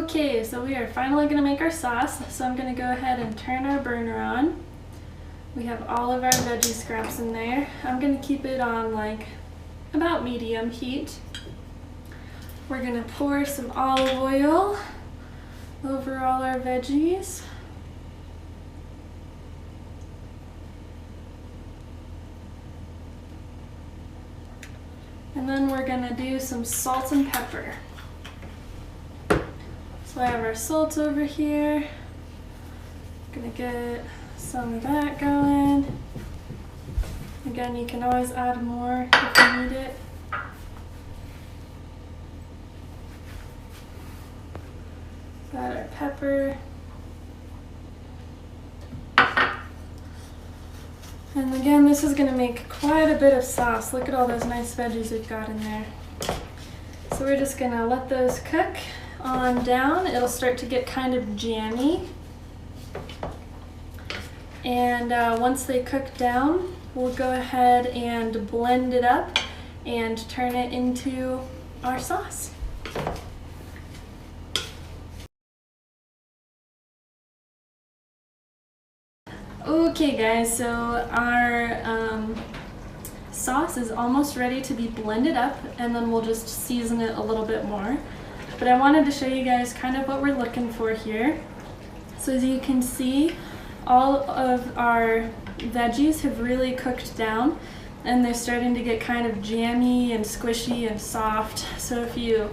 Okay, so we are finally going to make our sauce. So I'm going to go ahead and turn our burner on. We have all of our veggie scraps in there. I'm going to keep it on like about medium heat. We're going to pour some olive oil over all our veggies. And then we're going to do some salt and pepper. So I have our salt over here. Gonna get some of that going. Again, you can always add more if you need it. Got our pepper. And again, this is gonna make quite a bit of sauce. Look at all those nice veggies we've got in there. So we're just gonna let those cook on down. It'll start to get kind of jammy. And once they cook down, we'll go ahead and blend it up and turn it into our sauce. Okay guys, so our sauce is almost ready to be blended up, and then we'll just season it a little bit more. But I wanted to show you guys kind of what we're looking for here. So as you can see, all of our veggies have really cooked down and they're starting to get kind of jammy and squishy and soft. So if you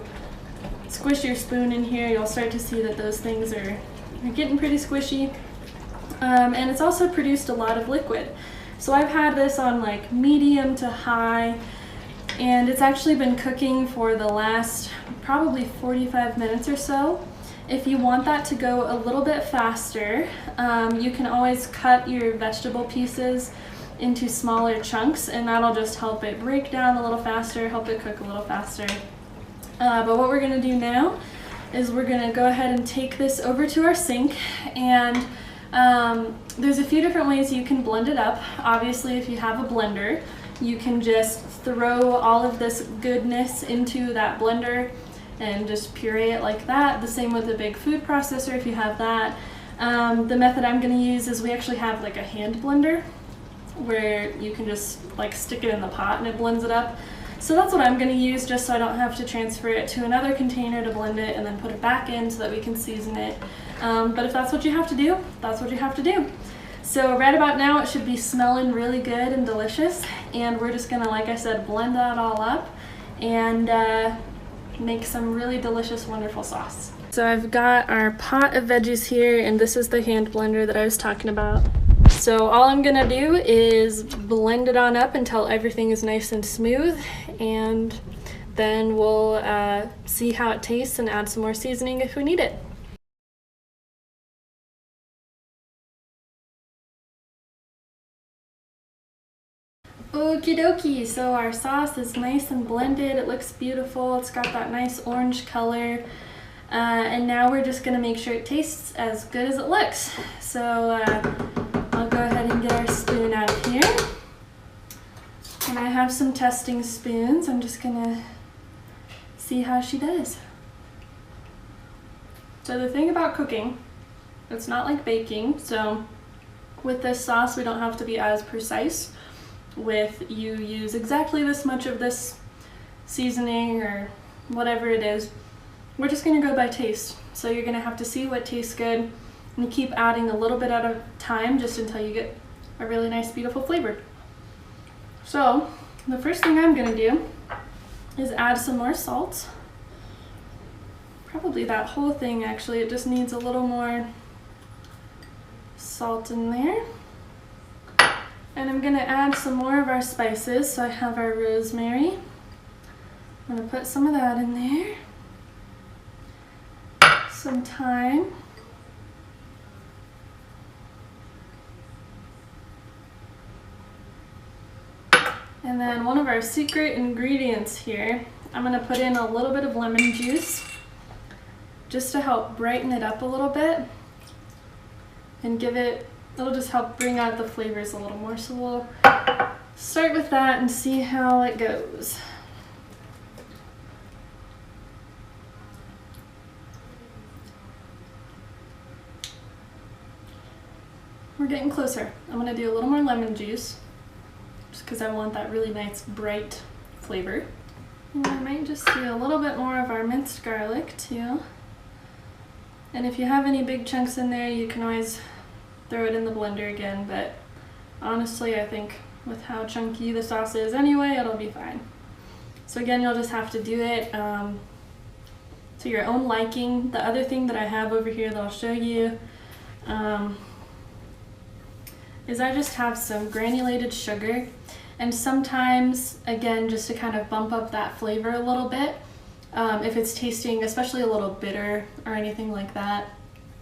squish your spoon in here, you'll start to see that those things are getting pretty squishy. And it's also produced a lot of liquid. So I've had this on like medium to high, and it's actually been cooking for the last probably 45 minutes or so. If you want that to go a little bit faster, you can always cut your vegetable pieces into smaller chunks, and that'll just help it break down a little faster, help it cook a little faster. But what we're gonna do now is we're gonna go ahead and take this over to our sink, and there's a few different ways you can blend it up. Obviously, if you have a blender, you can just throw all of this goodness into that blender and just puree it like that. The same with a big food processor if you have that. The method I'm going to use is we actually have like a hand blender where you can just like stick it in the pot and it blends it up. So that's what I'm going to use, just so I don't have to transfer it to another container to blend it and then put it back in so that we can season it. But if that's what you have to do, that's what you have to do. So right about now it should be smelling really good and delicious, and we're just going to, like I said, blend that all up and make some really delicious, wonderful sauce. So I've got our pot of veggies here, and this is the hand blender that I was talking about. So all I'm gonna do is blend it on up until everything is nice and smooth, and then we'll see how it tastes and add some more seasoning if we need it. Okie dokie, so our sauce is nice and blended. It looks beautiful. It's got that nice orange color. And now we're just gonna make sure it tastes as good as it looks. So I'll go ahead and get our spoon out of here. And I have some testing spoons. I'm just gonna see how she does. So the thing about cooking, it's not like baking. So with this sauce, we don't have to be as precise with you use exactly this much of this seasoning or whatever it is. We're just gonna go by taste. So you're gonna have to see what tastes good and keep adding a little bit at a time just until you get a really nice, beautiful flavor. So the first thing I'm gonna do is add some more salt. Probably that whole thing actually, it just needs a little more salt in there. And I'm gonna add some more of our spices. So I have our rosemary. I'm gonna put some of that in there. Some thyme. And then one of our secret ingredients here, I'm gonna put in a little bit of lemon juice just to help brighten it up a little bit and give it, it'll just help bring out the flavors a little more. So we'll start with that and see how it goes. getting closer. I'm gonna do a little more lemon juice, just because I want that really nice bright flavor. And I might just do a little bit more of our minced garlic too. And if you have any big chunks in there, you can always throw it in the blender again, but honestly, I think with how chunky the sauce is anyway, it'll be fine. So again, you'll just have to do it to your own liking. The other thing that I have over here that I'll show you is I just have some granulated sugar, and sometimes, again, just to kind of bump up that flavor a little bit, if it's tasting especially a little bitter or anything like that,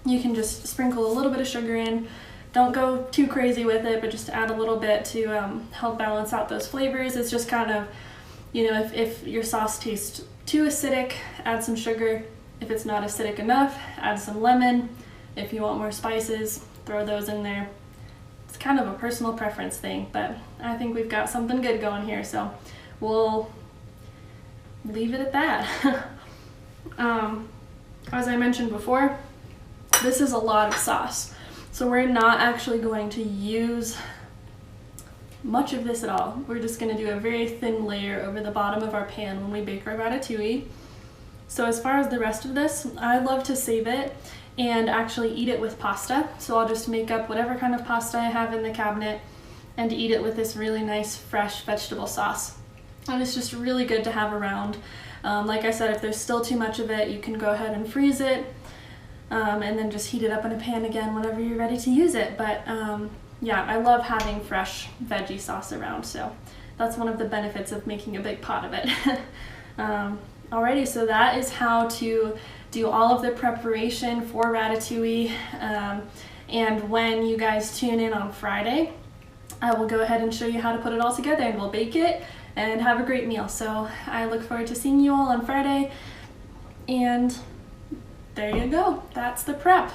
you can just sprinkle a little bit of sugar in. Don't go too crazy with it, but just add a little bit to help balance out those flavors. It's just kind of, you know, if your sauce tastes too acidic, add some sugar. If it's not acidic enough, add some lemon. If you want more spices, throw those in there. It's kind of a personal preference thing, but I think we've got something good going here, so we'll leave it at that. As I mentioned before, this is a lot of sauce, so we're not actually going to use much of this at all. We're just going to do a very thin layer over the bottom of our pan when we bake our ratatouille. So as far as the rest of this, I love to save it and actually eat it with pasta. So I'll just make up whatever kind of pasta I have in the cabinet and eat it with this really nice fresh vegetable sauce. And it's just really good to have around. Like I said, if there's still too much of it, you can go ahead and freeze it and then just heat it up in a pan again whenever you're ready to use it. But yeah, I love having fresh veggie sauce around, so that's one of the benefits of making a big pot of it. Alrighty, so that is how to do all of the preparation for ratatouille, and when you guys tune in on Friday, I will go ahead and show you how to put it all together, and we'll bake it and have a great meal. So I look forward to seeing you all on Friday, and there you go, that's the prep.